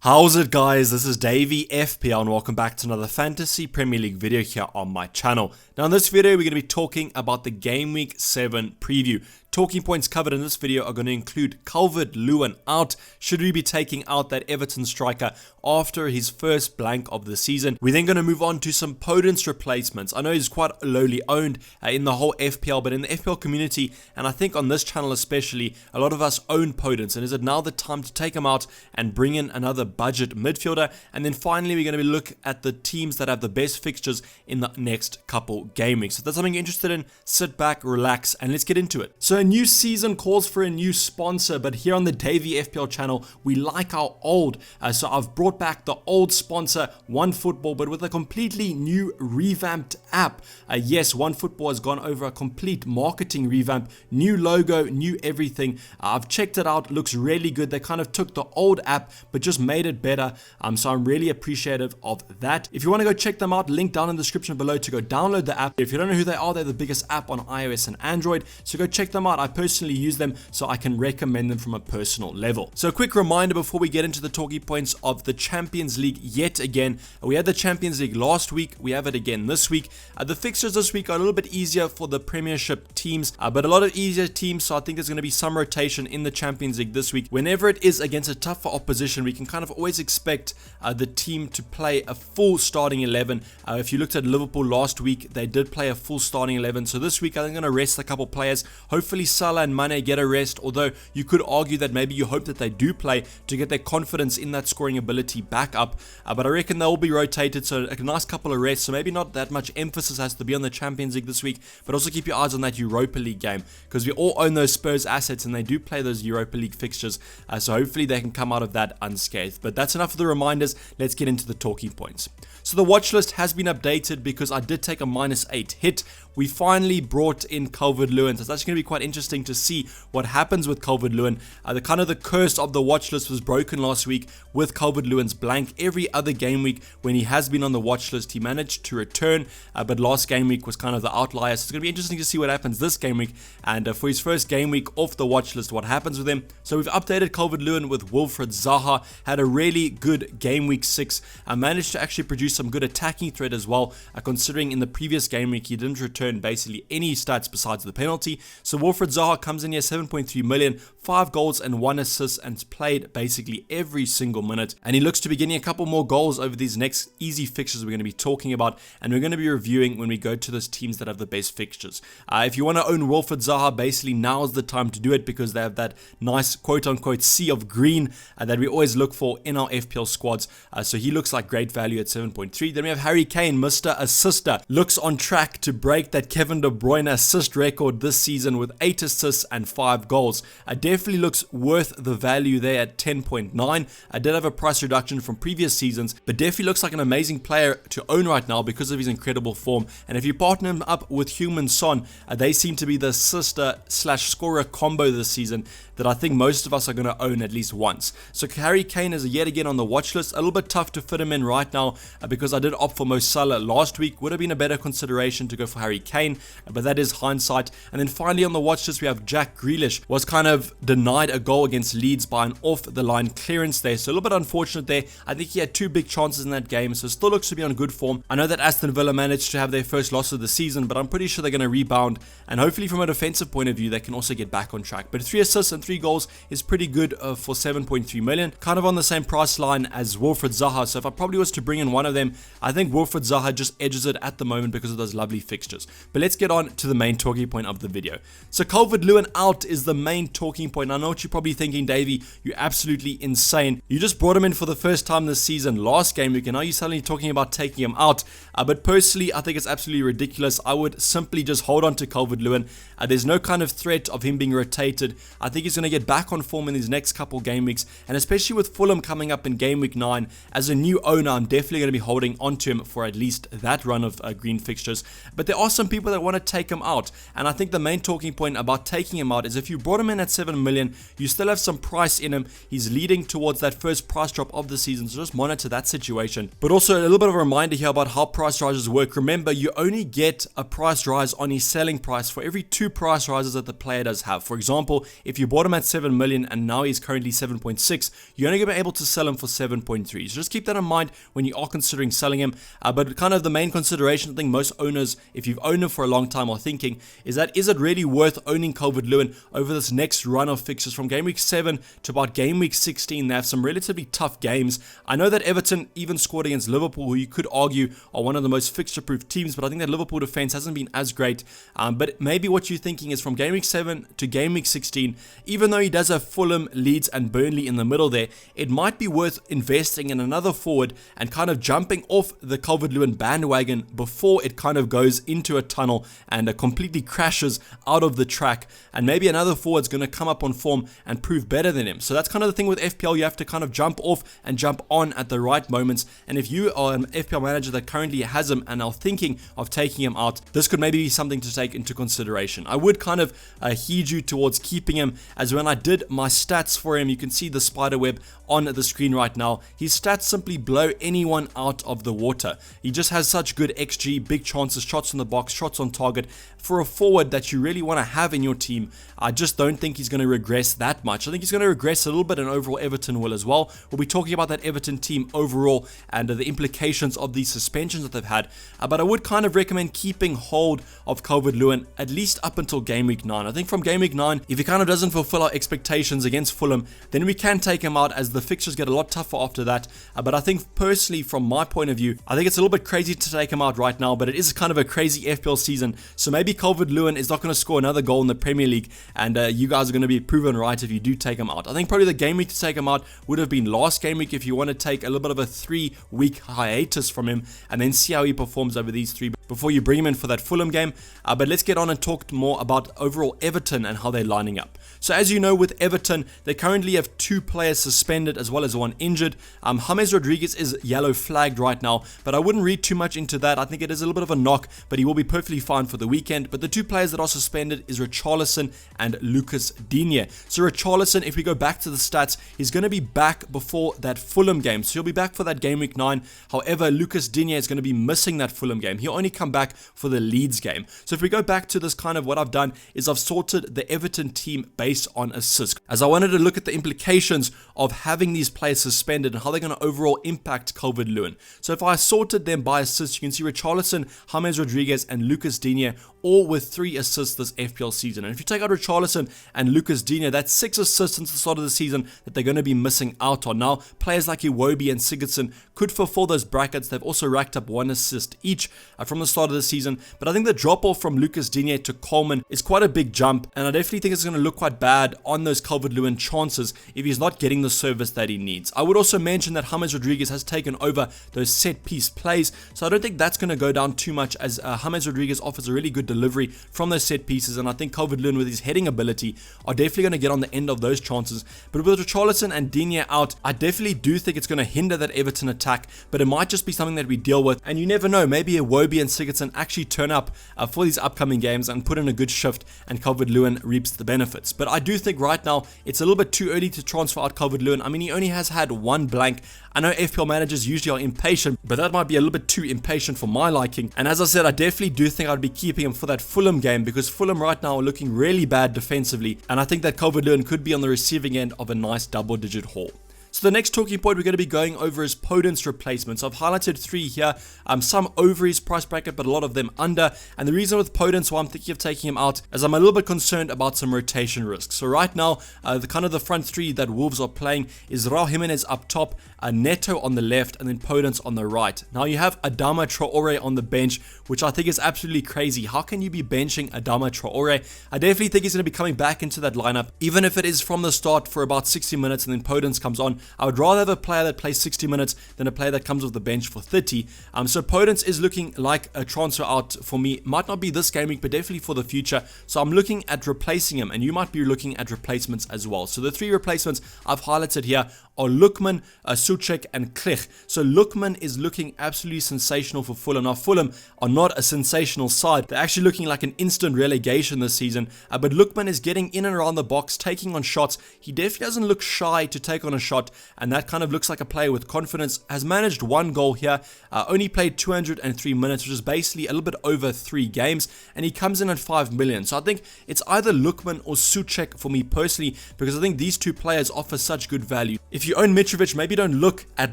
How's it, guys? This is Dayvy FPL and welcome back to another Fantasy Premier League video here on my channel. Now in this video we're going to be talking about the Game Week 7 preview. Talking points covered in this video are going to include Calvert-Lewin out. Should we be taking out that Everton striker after his first blank of the season? We're then going to move on to some Podence replacements. I know he's quite lowly owned in the whole FPL, but in the FPL community, and I think on this channel especially, a lot of us own Podence. And is it now the time to take him out and bring in another budget midfielder? And then finally, we're going to look at the teams that have the best fixtures in the next couple game weeks. So if that's something you're interested in, sit back, relax, and let's get into it. So a new season calls for a new sponsor, but here on the Dayvy FPL channel, we like our old. So I've brought back the old sponsor, OneFootball, but with a completely new revamped app. Yes, OneFootball has gone over a complete marketing revamp, new logo, new everything. I've checked it out, looks really good. They kind of took the old app, but just made it better. So I'm really appreciative of that. If you want to go check them out, link down in the description below to go download the app. If you don't know who they are, they're the biggest app on iOS and Android. So go check them out. I personally use them, so I can recommend them from a personal level. So a quick reminder before we get into the talking points of the Champions League yet again. We had the Champions League last week. We have it again this week. The fixtures this week are a little bit easier for the Premiership teams, but a lot of easier teams. So I think there's going to be some rotation in the Champions League this week. Whenever it is against a tougher opposition, we can kind of always expect the team to play a full starting 11. If you looked at Liverpool last week, they did play a full starting 11. So this week, I think I'm going to rest a couple players. Hopefully Salah and Mane get a rest, although you could argue that maybe you hope that they do play to get their confidence in that scoring ability back up. But I reckon they'll be rotated, so a nice couple of rests. So maybe not that much emphasis has to be on the Champions League this week, but also keep your eyes on that Europa League game, because we all own those Spurs assets and they do play those Europa League fixtures. So hopefully they can come out of that unscathed. But that's enough of the reminders. Let's get into the talking points. So the watch list has been updated because I did take a -8 hit. We finally brought in Calvert-Lewin. So it's actually going to be quite interesting to see what happens with Calvert-Lewin. The curse of the watch list was broken last week with Calvert-Lewin's blank. Every other game week when he has been on the watch list, he managed to return, but last game week was kind of the outlier. So it's going to be interesting to see what happens this game week. And for his first game week off the watch list, what happens with him. So we've updated Calvert-Lewin with Wilfried Zaha. Had a really good game week 6. Managed to actually produce some good attacking threat as well, considering in the previous game week he didn't return basically any stats besides the penalty. So Wilfried Zaha comes in here 7.3 million, 5 goals and 1 assist, and played basically every single minute. And he looks to be getting a couple more goals over these next easy fixtures we're going to be talking about, and we're going to be reviewing when we go to those teams that have the best fixtures. If you want to own Wilfried Zaha, basically now's the time to do it, because they have that nice quote-unquote sea of green that we always look for in our FPL squads. So he looks like great value at 7.3. Then we have Harry Kane, Mr. Assister. Looks on track to break that Kevin De Bruyne assist record this season with 8 assists and 5 goals. Definitely looks worth the value there at 10.9. I did have a price reduction from previous seasons, but definitely looks like an amazing player to own right now because of his incredible form. And if you partner him up with Heung-min Son, they seem to be the assister/scorer combo this season that I think most of us are going to own at least once. So Harry Kane is yet again on the watch list. A little bit tough to fit him in right now because I did opt for Mo Salah last week. Would have been a better consideration to go for Harry Kane, but that is hindsight. And then finally on the watch list we have Jack Grealish. Was kind of denied a goal against Leeds by an off-the-line clearance there, so a little bit unfortunate there. I think he had 2 big chances in that game, so still looks to be on good form. I know that Aston Villa managed to have their first loss of the season, but I'm pretty sure they're going to rebound, and hopefully from a defensive point of view they can also get back on track. But 3 assists and 3 goals is pretty good for 7.3 million, kind of on the same price line as Wilfried Zaha. So if I probably was to bring in one of them, I think Wilfried Zaha just edges it at the moment because of those lovely fixtures. But let's get on to the main talking point of the video. So Calvert-Lewin out is the main talking point. I know what you're probably thinking, Dayvy, you're absolutely insane. You just brought him in for the first time this season last game week, and now you're suddenly talking about taking him out. But personally, I think it's absolutely ridiculous. I would simply just hold on to Calvert-Lewin. There's no kind of threat of him being rotated. I think he's going to get back on form in these next couple game weeks, and especially with Fulham coming up in game week 9. As a new owner, I'm definitely going to be holding onto him for at least that run of green fixtures. But there are some people that want to take him out, and I think the main talking point about taking him out is if you brought him in at 7 million, you still have some price in him. He's leading towards that first price drop of the season, so just monitor that situation. But also a little bit of a reminder here about how price rises work. Remember, you only get a price rise on his selling price price for every 2 price rises that the player does have. For example, if you bought him at 7 million and now he's currently 7.6, you're only going to be able to sell him for 7.3. So just keep that in mind when you are considering selling him. But kind of the main consideration, I think most owners, if you've owned him for a long time, are thinking is it really worth owning Calvert-Lewin over this next run of fixtures from game week 7 to about game week 16? They have some relatively tough games. I know that Everton even scored against Liverpool, who you could argue are one of the most fixture-proof teams, but I think that Liverpool defense hasn't been as great. But maybe what you're thinking is from game week 7 to game week 16, even though he does have Fulham, Leeds and Burnley in the middle there, it might be worth investing in another forward and kind of jumping off the Calvert-Lewin bandwagon before it kind of goes into a tunnel and completely crashes out of the track, and maybe another forward's going to come up on form and prove better than him. So that's kind of the thing with FPL. You have to kind of jump off and jump on at the right moments, and if you are an FPL manager that currently has him and are thinking of taking him out, this could maybe be something to take into consideration. I would kind of heed you towards keeping him, as when I did my stats for him, you can see the spider web on the screen right now. His stats simply blow anyone out of the water. He just has such good XG, big chances, shots on the box, shots on target. For a forward that you really want to have in your team, I just don't think he's going to regress that much. I think he's going to regress a little bit, and overall Everton will as well. We'll be talking about that Everton team overall and the implications of these suspensions that they've had. But I would kind of recommend keeping hold of Calvert-Lewin at least up until game week 9. I think from game week 9, if he kind of doesn't fulfill our expectations against Fulham, then we can take him out as the fixtures get a lot tougher after that. But I think personally, from my point of view, I think it's a little bit crazy to take him out right now, but it is kind of a crazy FPL season. So maybe Calvert-Lewin is not going to score another goal in the Premier League, and you guys are going to be proven right if you do take him out. I think probably the game week to take him out would have been last game week if you want to take a little bit of a 3-week hiatus from him and then see how he performs over these 3 before you bring him in for that Fulham game. But let's get on and talk more about overall Everton and how they're lining up. So as you know, with Everton, they currently have 2 players suspended as well as 1 injured. James Rodriguez is yellow flagged right now, but I wouldn't read too much into that. I think it is a little bit of a knock, but he will be perfectly fine for the weekend. But the 2 players that are suspended is Richarlison and Lucas Digne. So Richarlison, if we go back to the stats, he's going to be back before that Fulham game. So he'll be back for that game week 9. However, Lucas Digne is going to be missing that Fulham game. He'll only come back for the Leeds game. So if we go back to this, kind of what I've done is I've sorted the Everton team based on assists, as I wanted to look at the implications of having these players suspended and how they're going to overall impact Calvert-Lewin. So if I sorted them by assists, you can see Richarlison, James Rodriguez and Lucas Digne all with 3 assists this FPL season. And if you take out Richarlison and Lucas Digne, that's 6 assists since the start of the season that they're going to be missing out on. Now, players like Iwobi and Sigurdsson could fulfill those brackets. They've also racked up 1 assist each from the start of the season. But I think the drop-off from Lucas Digne to Coleman is quite a big jump, and I definitely think it's going to look quite bad on those Calvert-Lewin chances if he's not getting the service that he needs. I would also mention that James Rodriguez has taken over those set-piece plays, so I don't think that's going to go down too much, as James Rodriguez offers a really good delivery from those set pieces, and I think Calvert-Lewin with his heading ability are definitely going to get on the end of those chances. But with Richarlison and Digne out, I definitely do think it's going to hinder that Everton attack, but it might just be something that we deal with, and you never know, maybe Iwobi and Sigurdsson actually turn up for these upcoming games and put in a good shift, and Calvert-Lewin reaps the benefits. But I do think right now it's a little bit too early to transfer out Calvert-Lewin. I mean, he only has had 1 blank. I know FPL managers usually are impatient, but that might be a little bit too impatient for my liking. And as I said, I definitely do think I'd be keeping him for that Fulham game, because Fulham right now are looking really bad defensively, and I think that Calvert-Lewin could be on the receiving end of a nice double-digit haul. So the next talking point we're going to be going over is Podence replacements. I've highlighted 3 here, some over his price bracket, but a lot of them under. And the reason with Podence why I'm thinking of taking him out is I'm a little bit concerned about some rotation risks. So right now, the front 3 that Wolves are playing is Raul Jimenez up top, Neto on the left, and then Podence on the right. Now you have Adama Traore on the bench, which I think is absolutely crazy. How can you be benching Adama Traore? I definitely think he's going to be coming back into that lineup, even if it is from the start for about 60 minutes and then Podence comes on. I would rather have a player that plays 60 minutes than a player that comes off the bench for 30. So Podence is looking like a transfer out for me. Might not be this game week, but definitely for the future. So I'm looking at replacing him, and you might be looking at replacements as well. So the 3 replacements I've highlighted here are Lookman, Souček and Klich. So Lookman is looking absolutely sensational for Fulham. Now Fulham are not a sensational side. They're actually looking like an instant relegation this season. But Lookman is getting in and around the box, taking on shots. He definitely doesn't look shy to take on a shot. and that kind of looks like a player with confidence. Has managed 1 goal here, only played 203 minutes, which is basically a little bit over 3 games, and he comes in at 5 million. So I think it's either Lookman or Souček for me personally, because I think these two players offer such good value. If you own Mitrovic, maybe don't look at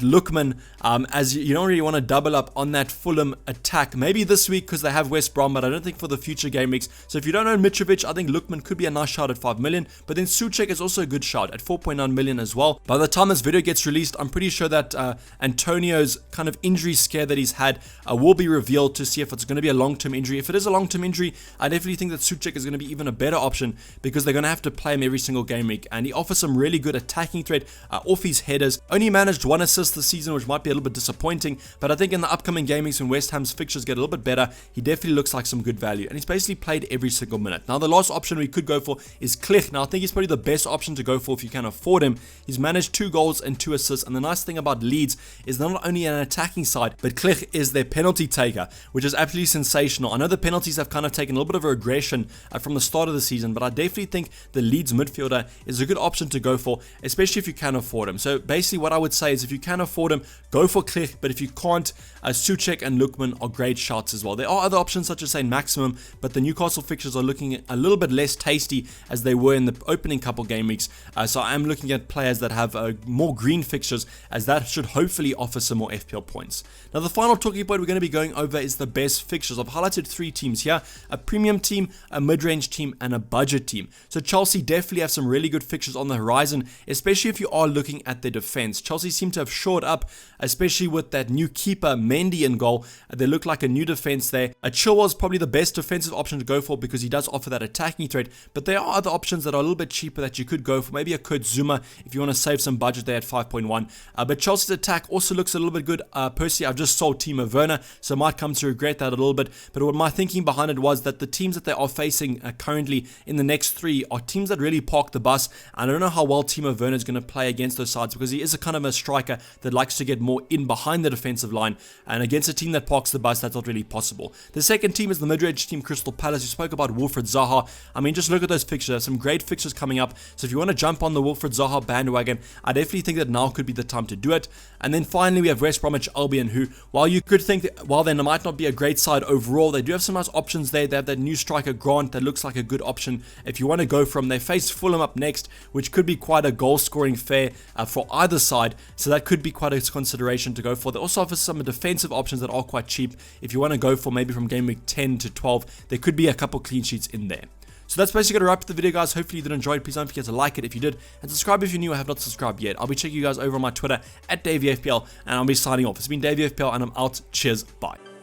Lookman, as you don't really want to double up on that Fulham attack. Maybe this week because they have West Brom, but I don't think for the future game weeks. So if you don't own Mitrovic, I think Lookman could be a nice shout at 5 million, but then Souček is also a good shout at 4.9 million as well. By the time this video gets released, I'm pretty sure that Antonio's kind of injury scare that he's had will be revealed to see if it's going to be a long-term injury. If it is a long-term injury, I definitely think that Souček is going to be even a better option because they're going to have to play him every single game week, and he offers some really good attacking threat off his headers. Only managed 1 assist this season, which might be a little bit disappointing, but I think in the upcoming game weeks when West Ham's fixtures get a little bit better, he definitely looks like some good value, and he's basically played every single minute. Now the last option we could go for is Klich. Now I think he's probably the best option to go for if you can afford him. He's managed 2 goals and 2 assists, and the nice thing about Leeds is not only an attacking side, but Klich is their penalty taker, which is absolutely sensational. I know the penalties have kind of taken a little bit of a regression from the start of the season, but I definitely think the Leeds midfielder is a good option to go for, especially if you can afford him. So basically what I would say is if you can afford him, go for Klich, but if you can't, Souček and Lookman are great shots as well. There are other options such as say Maximum, but the Newcastle fixtures are looking a little bit less tasty as they were in the opening couple game weeks. So I'm looking at players that have more green fixtures, as that should hopefully offer some more FPL points. Now the final talking point we're going to be going over is the best fixtures. I've highlighted 3 teams here: a premium team, a mid-range team, and a budget team. So Chelsea definitely have some really good fixtures on the horizon, especially if you are looking at their defense. Chelsea seem to have shored up, especially with that new keeper Mendy in goal. They look like a new defense there. Chilwell is probably the best defensive option to go for because he does offer that attacking threat, but there are other options that are a little bit cheaper that you could go for. Maybe a Kurt Zuma if you want to save some budget there at 5.1. But Chelsea's attack also looks a little bit good. Personally, I've just sold Timo Werner, so I might come to regret that a little bit. But what my thinking behind it was that the teams that they are facing currently in the next 3 are teams that really park the bus. And I don't know how well Timo Werner is going to play against those sides because he is a kind of a striker that likes to get more in behind the defensive line. And against a team that parks the bus, that's not really possible. The second team is the mid-range team Crystal Palace. You spoke about Wilfried Zaha. I mean, just look at those fixtures. There's some great fixtures coming up. So if you want to jump on the Wilfried Zaha bandwagon, I definitely think that now could be the time to do it. And then finally, we have West Bromwich Albion, who, while you could think that while they might not be a great side overall, they do have some nice options there. They have that new striker Grant that looks like a good option if you want to go from. They face Fulham up next, which could be quite a goal-scoring fare for either side. So that could be quite a consideration to go for. They also offer some defensive options that are quite cheap. If you want to go for maybe from game week 10 to 12, there could be a couple clean sheets in there. So that's basically going to wrap up the video, guys. Hopefully you did enjoy it. Please don't forget to like it if you did, and subscribe if you're new or have not subscribed yet. I'll be checking you guys over on my Twitter at DayvyFPL, and I'll be signing off. It's been DayvyFPL, and I'm out. Cheers. Bye.